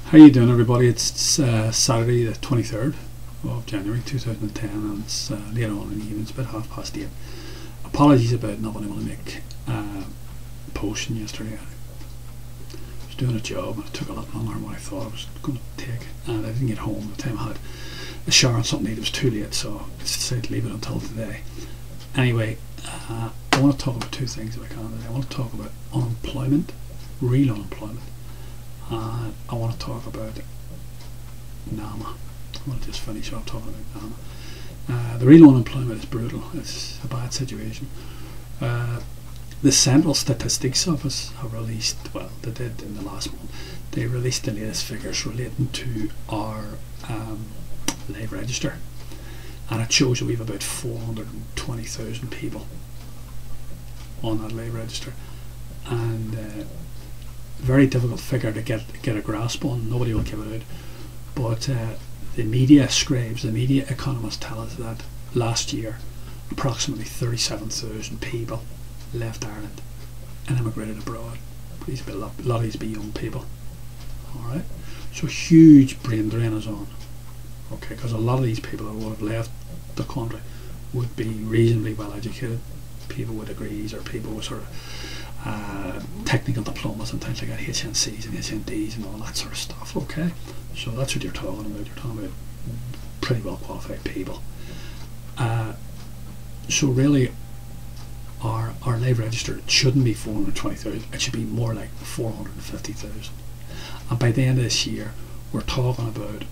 How you doing, everybody? It's Saturday the 23rd of January 2010 and it's later on in the evening. It's about 8:30. Apologies about not being able to make posting yesterday. I was doing a job and it took a lot longer than what I thought it was going to take, and I didn't get home. By the time I had a shower and something to eat, it was too late, so I decided to leave it until today. Anyway, I want to talk about two things if I can today. I want to talk about unemployment, real unemployment. I want to talk about NAMA. I want to just finish off talking about NAMA. The real unemployment is brutal. It's a bad situation. The Central Statistics Office have released, well, they did in the last month, they released the latest figures relating to our live register, and it shows that we have about 420,000 people on that live register, and very difficult figure to get a grasp on. Nobody will give it out, but the media scribes, the media economists tell us that last year approximately 37,000 people left Ireland and emigrated abroad. A lot of these be young people. Alright, so huge brain drain is on. Okay, because a lot of these people that would have left the country would be reasonably well educated people with degrees, or people with sort of technical diplomas and things like that, HNCs and HNDs and all that sort of stuff. Okay, so that's what you're talking about. You're talking about pretty well qualified people. So really, our live register shouldn't be 420,000. It should be more like 450,000. And by the end of this year, we're talking about,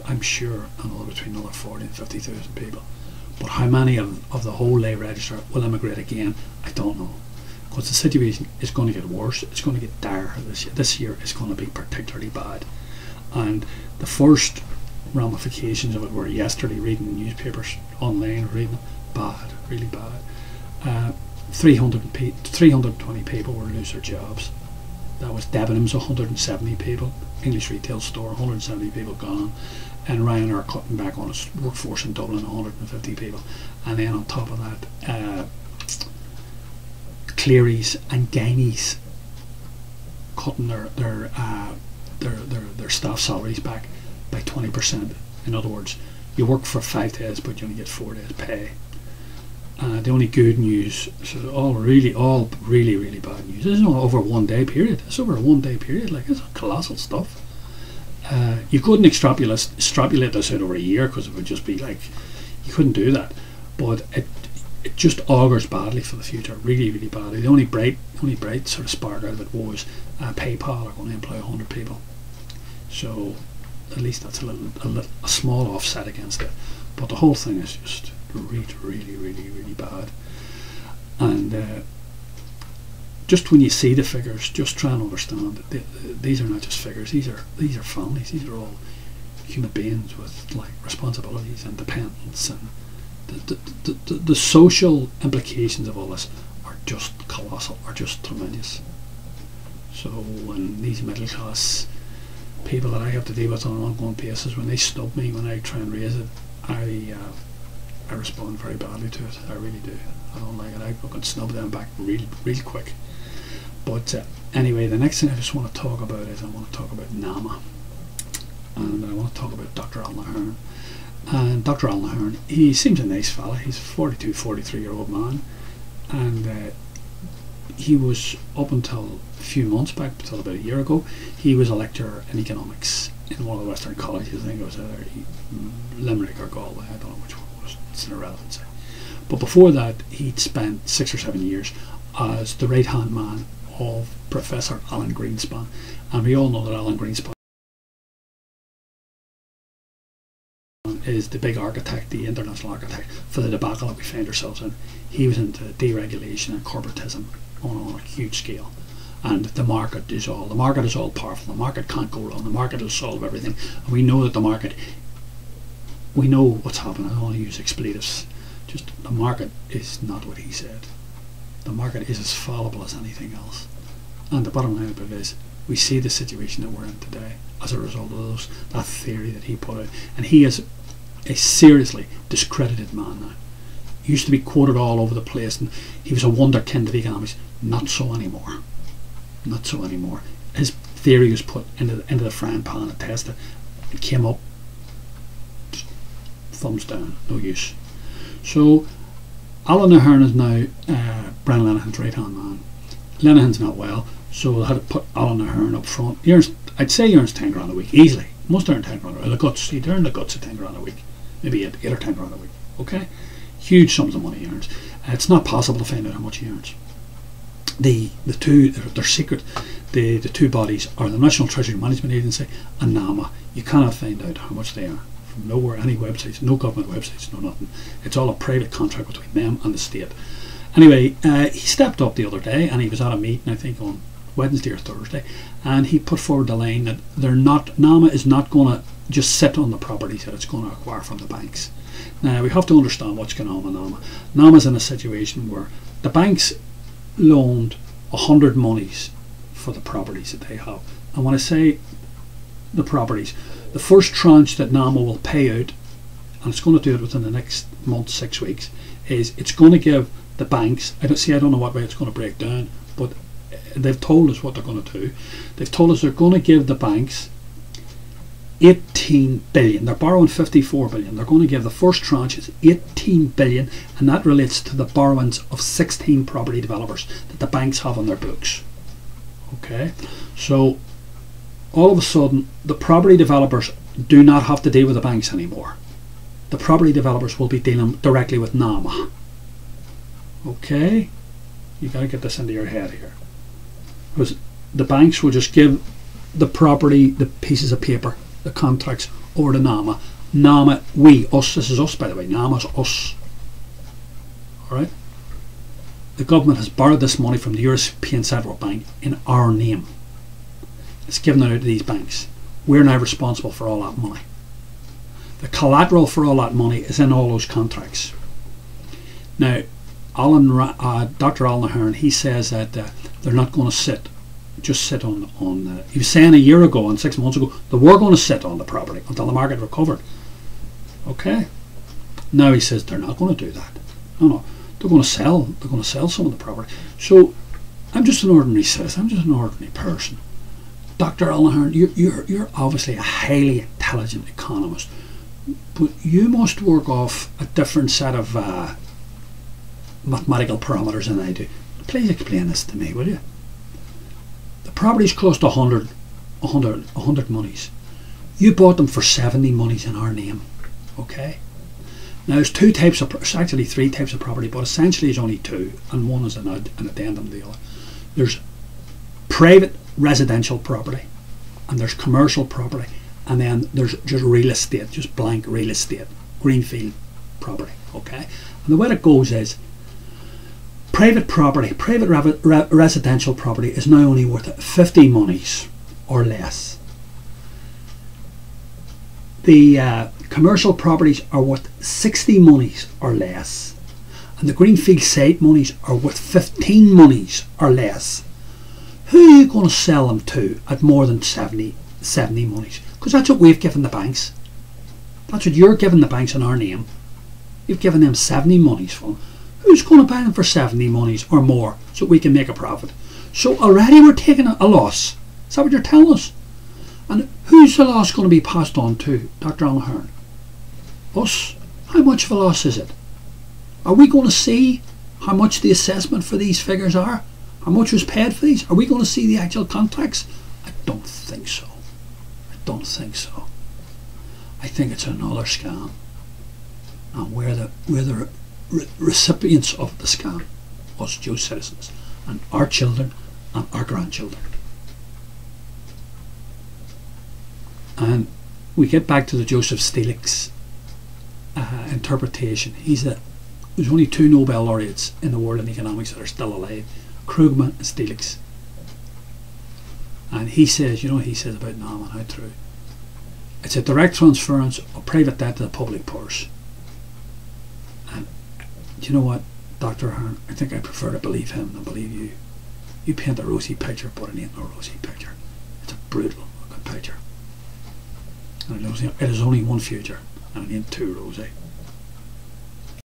I'm sure, between another 40 and 50,000 people. But how many of the whole lay register will emigrate again, I don't know. Because the situation is going to get worse. It's going to get dire this year. This year is going to be particularly bad. And the first ramifications of it were yesterday, reading the newspapers online, reading bad, really bad. 320 people will lose their jobs. That was Debenhams, 170 people. English Retail Store, 170 people gone. And Ryanair cutting back on its workforce in Dublin, 150 people. And then on top of that, Cleary's and Guineas cutting their staff salaries back by 20%. In other words, you work for 5 days but you only get 4 days pay. The only good news, so all really bad news. This is not over a 1 day period. It's over a 1 day period. Like, it's colossal stuff. You couldn't extrapolate this out over a year, because it would just be like, you couldn't do that. But it just augurs badly for the future, really badly. The only bright sort of spark out of it was PayPal are going to employ 100 people. So at least that's a small offset against it. But the whole thing is just really bad. And just when you see the figures, just try and understand that these are not just figures. These are families. These are all human beings with like responsibilities and dependents, and the social implications of all this are just colossal, are just tremendous. So when these middle class people that I have to deal with on an ongoing basis, when they snub me when I try and raise it, I respond very badly to it. I really do. I don't like it. I can snub them back real quick. But anyway, the next thing I just want to talk about is I want to talk about NAMA, and I want to talk about Dr. Alan Ahern. And Dr. Alan Ahern, he seems a nice fella. He's a 42, 43-year-old man, and he was, up until a few months back, until about a year ago, he was a lecturer in economics in one of the Western colleges. I think it was either Limerick or Galway. I don't know which one it was. It's an irrelevancy. But before that, he'd spent 6 or 7 years as the right-hand man of Professor Alan Greenspan, and we all know that Alan Greenspan is the big architect, the international architect for the debacle that we find ourselves in. He was into deregulation and corporatism on a huge scale, and the market is all powerful. The market can't go wrong. The market will solve everything, and we know that the market, we know what's happening. I don't want to use expletives. Just the market is not what he said. The market is as fallible as anything else. And the bottom line of it is, we see the situation that we're in today as a result of that theory that he put out. And he is a seriously discredited man now. He used to be quoted all over the place, and he was a wonderkind of economics. Not so anymore. Not so anymore. His theory was put into the frying pan and tested. It came up, thumbs down, no use. So Alan Ahern is now Brian Lenihan's right hand man. Lenihan's not well, so they had to put Alan Ahern up front. I'd say he earns 10 grand a week easily. Must earn 10 grand. The guts, he'd earn the guts of 10 grand a week, maybe 8 or 10 grand a week. Okay, huge sums of money he earns. It's not possible to find out how much he earns. The two, they're secret. The two bodies are the National Treasury Management Agency and NAMA. You cannot find out how much they earn from nowhere, any websites, no government websites, no nothing. It's all a private contract between them and the state. Anyway, he stepped up the other day and he was at a meeting, I think on Wednesday or Thursday, and he put forward the line that NAMA is not going to just sit on the properties that it's going to acquire from the banks. Now we have to understand what's going on with NAMA. NAMA's in a situation where the banks loaned 100 monies for the properties that they have, and when I say the properties, the first tranche that NAMA will pay out, and it's going to do it within the next month, 6 weeks, is it's going to give the banks, I don't know what way it's going to break down, but they've told us what they're going to do. They've told us they're going to give the banks 18 billion. They're borrowing 54 billion. They're going to give the first tranche is 18 billion, and that relates to the borrowings of 16 property developers that the banks have on their books. Okay, so all of a sudden the property developers do not have to deal with the banks anymore. The property developers will be dealing directly with NAMA. Okay, you got to get this into your head here, because the banks will just give the property, the pieces of paper, the contracts over to NAMA. NAMA, us, this is us by the way, NAMA's us. Alright? The government has borrowed this money from the European Central Bank in our name. It's given it out to these banks. We're now responsible for all that money. The collateral for all that money is in all those contracts. Now, Dr. Alan Ahern, he says that they're not going to just sit on he was saying a year ago and 6 months ago they were going to sit on the property until the market recovered. Okay, now he says they're not going to do that. No, they're going to sell some of the property. So I'm just an ordinary citizen, I'm just an ordinary person. Dr. Alan Ahern, you're obviously a highly intelligent economist, but you must work off a different set of mathematical parameters than I do. Please explain this to me, will you? The properties cost 100 monies. You bought them for 70 monies in our name. Okay? Now there's actually three types of property, but essentially it's only two, and one is an addendum to the other. There's private residential property, and there's commercial property, and then there's just real estate, just blank real estate, greenfield property. Okay? And the way it goes is private property, private residential property is now only worth 50 monies or less. The commercial properties are worth 60 monies or less, and the greenfield site monies are worth 15 monies or less. Who are you going to sell them to at more than 70 monies? Because that's what we've given the banks. That's what you're giving the banks in our name. You've given them 70 monies for them. Who's going to buy them for 70 monies or more so we can make a profit? So already we're taking a loss. Is that what you're telling us? And who's the loss going to be passed on to, Dr. Alan Ahern? Us? How much of a loss is it? Are we going to see how much the assessment for these figures are? How much was paid for these? Are we going to see the actual contracts? I don't think so. I don't think so. I think it's another scam. And we're the recipients of the scam, us Jew citizens, and our children and our grandchildren. And we get back to the Joseph Stiglitz interpretation. There's only two Nobel laureates in the world in economics that are still alive, Krugman and Stiglitz. And he says, he says about NAMA and how true. It's a direct transference of private debt to the public purse. And do you know what, Dr. Ahern? I think I prefer to believe him than believe you. You paint a rosy picture, but it ain't no rosy picture. It's a brutal looking picture. And it is only one future, and it ain't too rosy.